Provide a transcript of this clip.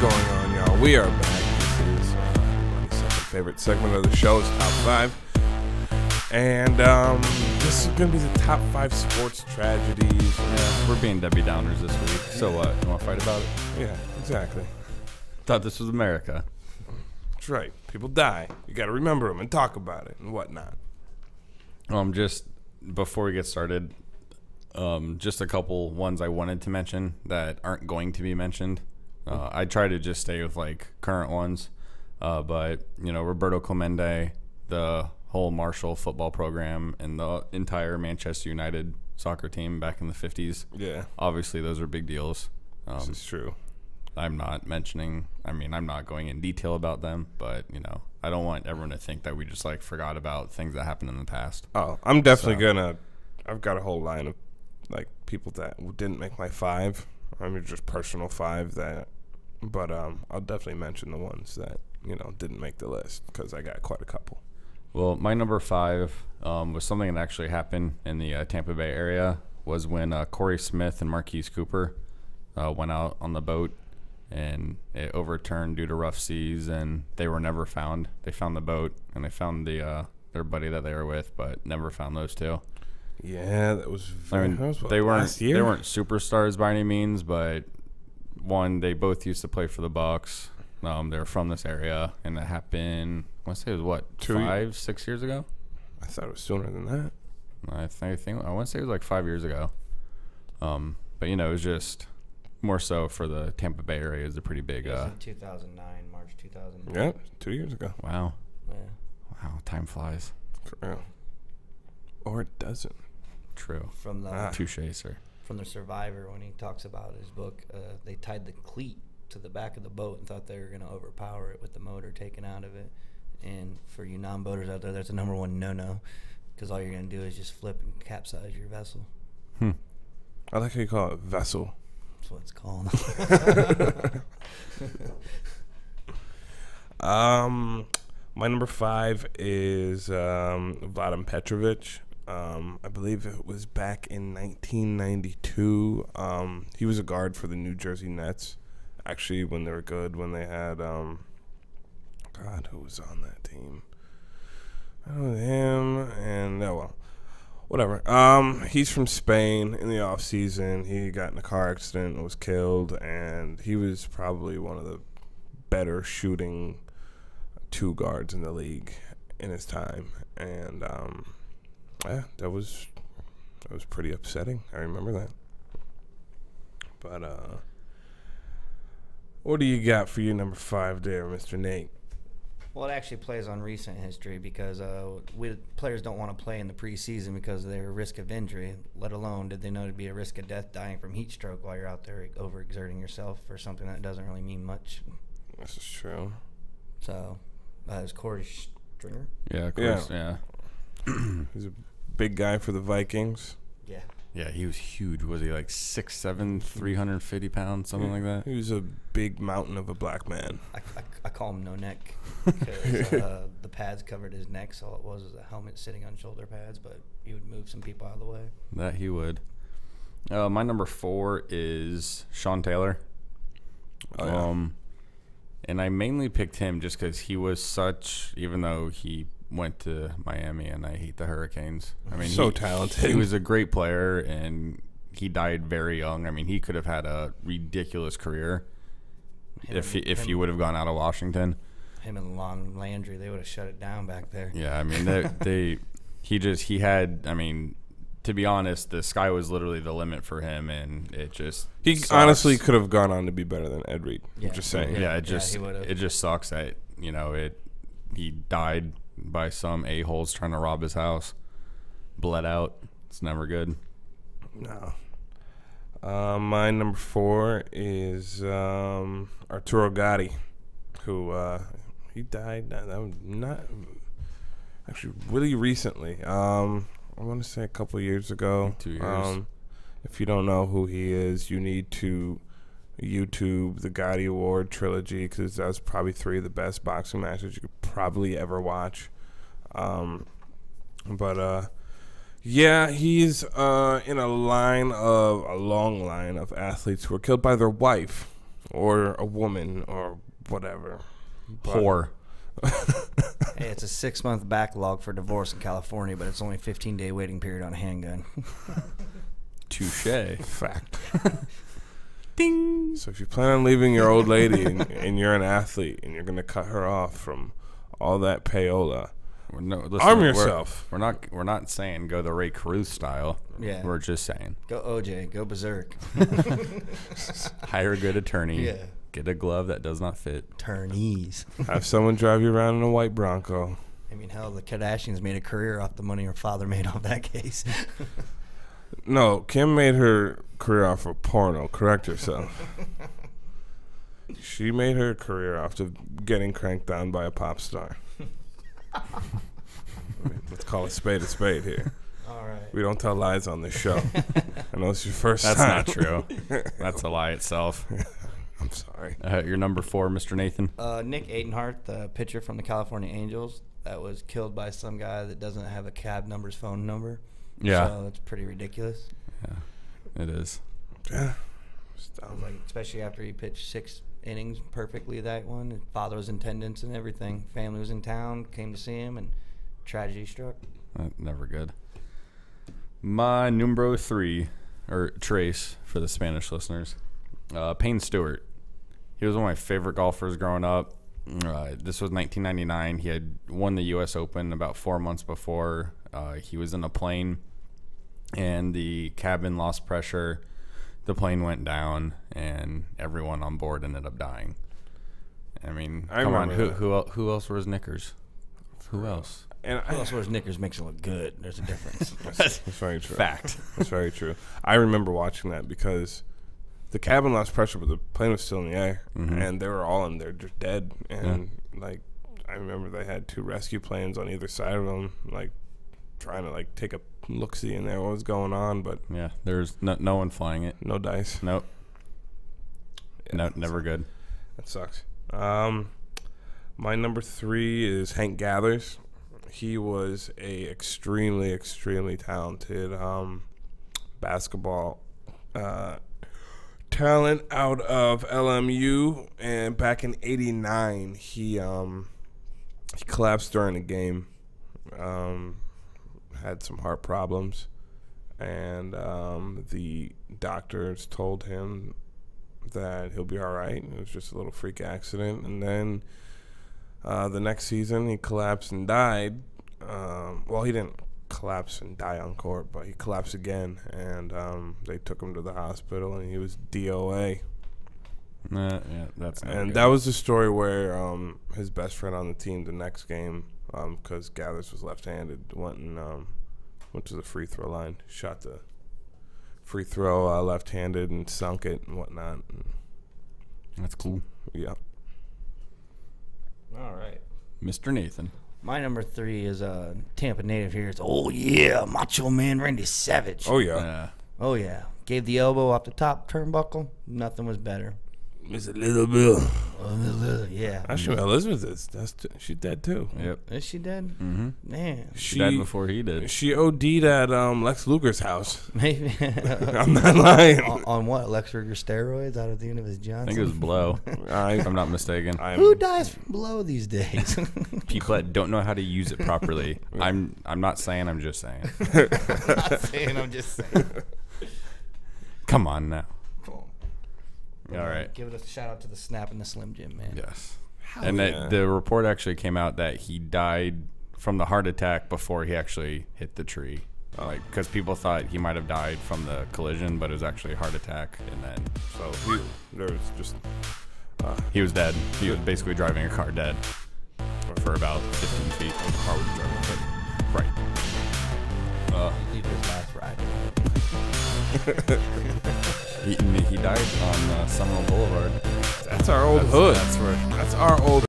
going on, y'all? We are back. This is my second favorite segment of the show. It's Top 5. And this is going to be the Top 5 sports tragedies. Yeah, we're being Debbie Downers this week. So what? You want to fight about it? Yeah, exactly. Thought this was America. That's right. People die. You got to remember them and talk about it and whatnot. Just before we get started, just a couple ones I wanted to mention that aren't going to be mentioned. I try to just stay with like current ones, but you know, Roberto Clemente, the whole Marshall football program, and the entire Manchester United soccer team back in the 50s. Yeah, obviously those are big deals. this is true. I'm not going in detail about them, but you know, I don't want everyone to think that we just like forgot about things that happened in the past. Oh, I'm definitely I've got a whole line of like people that didn't make my 5. I mean, just personal 5 but I'll definitely mention the ones that, you know, didn't make the list because I got quite a couple. Well, my number 5 was something that actually happened in the Tampa Bay area. Was when Corey Smith and Marquise Cooper went out on the boat, and it overturned due to rough seas, and they were never found. They found the boat, and they found their buddy that they were with, but never found those two. Yeah, that was. They weren't superstars by any means, but one, they both used to play for the Bucks. They were from this area, and it happened. I want to say it was 5-6 years ago. I thought it was sooner than that. I want to say it was like 5 years ago. But you know, it was just more so for the Tampa Bay area. It was a pretty big. It was in 2009, March 2009. Yeah, 2 years ago. Wow. Yeah. Wow, time flies. For real. Or it doesn't. True. From the touché, sir. From the survivor, when he talks about his book, they tied the cleat to the back of the boat and thought they were going to overpower it with the motor taken out of it. And for you non-boaters out there, that's the number one no-no, because all you're going to do is just flip and capsize your vessel. I like how you call it vessel. That's what it's called. My number 5 is Vladim Petrovic. I believe it was back in 1992. He was a guard for the New Jersey Nets, actually, when they were good, when they had, God, who was on that team? Oh, him, and, oh, well, whatever. He's from Spain. In the off season, he got in a car accident and was killed, and he was probably one of the better shooting 2 guards in the league in his time, and, yeah, that was pretty upsetting. I remember that. But what do you got for your number 5 there, Mr. Nate? Well, it actually plays on recent history because players don't want to play in the preseason because of their risk of injury, let alone did they know to be a risk of death dying from heat stroke while you're out there overexerting yourself for something that doesn't really mean much. This is true. So, it's Corey Stringer. Yeah, of course, yeah. He's a big guy for the Vikings. Yeah. Yeah, he was huge. Was he like 6'7", 350 pounds, something like that? He was a big mountain of a black man. I call him no neck because the pads covered his neck, so all it was a helmet sitting on shoulder pads, but he would move some people out of the way. That he would. My number 4 is Sean Taylor. Oh, yeah. And I mainly picked him just because he was even though he went to Miami, and I hate the Hurricanes. I mean, so talented. He was a great player, and he died very young. I mean, he could have had a ridiculous career if he would have gone out of Washington. Him and Lon Landry, they would have shut it down back there. Yeah, I mean, he had. I mean, to be honest, the sky was literally the limit for him, and it just. He sucks. honestly could have gone on to be better than Ed Reed. Yeah. I'm just saying. Yeah, it just sucks that he died by some a-holes trying to rob his house. Bled out. It's never good. No. My number 4 is Arturo Gatti, who he died. That was not actually really recently. I want to say a couple years ago. 2 years. If you don't know who he is, you need to YouTube the Gotti Award trilogy, because that's probably 3 of the best boxing matches you could probably ever watch. Yeah, he's in a long line of athletes who were killed by their wife or a woman or whatever. But- Whore. Hey, it's a 6-month backlog for divorce in California, but it's only a 15-day waiting period on a handgun. Touche. Fact. Ding. So if you plan on leaving your old lady and you're an athlete and you're going to cut her off from all that payola, arm yourself. We're not saying go the Ray Cruz style. Yeah. We're just saying Go OJ. Go berserk. hire a good attorney. Yeah. Get a glove that does not fit. Turnies. Have someone drive you around in a white Bronco. I mean, hell, the Kardashians made a career off the money her father made off that case. No, Kim made her career off of porno. Correct yourself. She made her career off of getting cranked on by a pop star. Let's call a spade here. All right. We don't tell lies on this show. I know it's your first That's time. not true. That's a lie itself. I'm sorry. Your number 4, Mr. Nathan. Nick Adenhart, the pitcher from the California Angels, that was killed by some guy that doesn't have a cab number's phone number. Yeah. So that's pretty ridiculous. Yeah, it is. Yeah. Like, especially after he pitched 6 innings perfectly that one. His father was in attendance and everything. Family was in town, came to see him, and tragedy struck. Never good. My numero 3, or Trace for the Spanish listeners, Payne Stewart. He was one of my favorite golfers growing up. This was 1999. He had won the U.S. Open about 4 months before. He was in a plane, and the cabin lost pressure. The plane went down, and everyone on board ended up dying. I mean, come on, who else wears knickers? Who else? And Who else wears knickers makes it look good? There's a difference. That's very true. Fact. That's very true. I remember watching that because the cabin lost pressure, but the plane was still in the air, and they were all in there just dead. And like, I remember they had 2 rescue planes on either side of them, like trying to like take a look-see in there what was going on, but Yeah, there's no one flying it. no dice. Nope. Yeah, No, never good. That sucks. My number 3 is Hank Gathers. He was a extremely talented basketball talent out of LMU, and back in '89 he collapsed during a game. Had some heart problems, and the doctors told him that he'll be all right. It was just a little freak accident, and then the next season he collapsed and died. Well, he didn't collapse and die on court, but he collapsed again, and they took him to the hospital, and he was DOA. Yeah, that's not And good. that was the story where his best friend on the team the next game, because Gathers was left-handed, went to the free throw line, shot the free throw left-handed and sunk it and whatnot. And That's cool. yeah. All right. Mr. Nathan. My number 3 is a Tampa native here. It's Macho Man Randy Savage. Oh, yeah. Oh, yeah. Gave the elbow off the top turnbuckle. Nothing was better. It's a little bit. Yeah. Actually, Elizabeth is. She's dead, too. Yep. Is she dead? Mm-hmm. Man. She died before he did. She OD'd at Lex Luger's house. Maybe. I'm not lying. on what? Lex Luger steroids out of the end of his Johnson? I think it was blow, if I'm not mistaken. Who dies from blow these days? People that don't know how to use it properly. I'm not saying, I'm just saying. I'm just saying. Come on now. Cool. All right. Give it a shout out to the Snap and the Slim Jim, man. Yes. Hell And yeah. that the report actually came out that he died from the heart attack before he actually hit the tree. Like, because people thought he might have died from the collision, but it was actually a heart attack. And then So there was just he was dead. He was basically driving a car dead for about 15 feet. the car was driving. Right. Leave his last ride. He died on Seminole Boulevard. That's our old hood. That's where. That's our old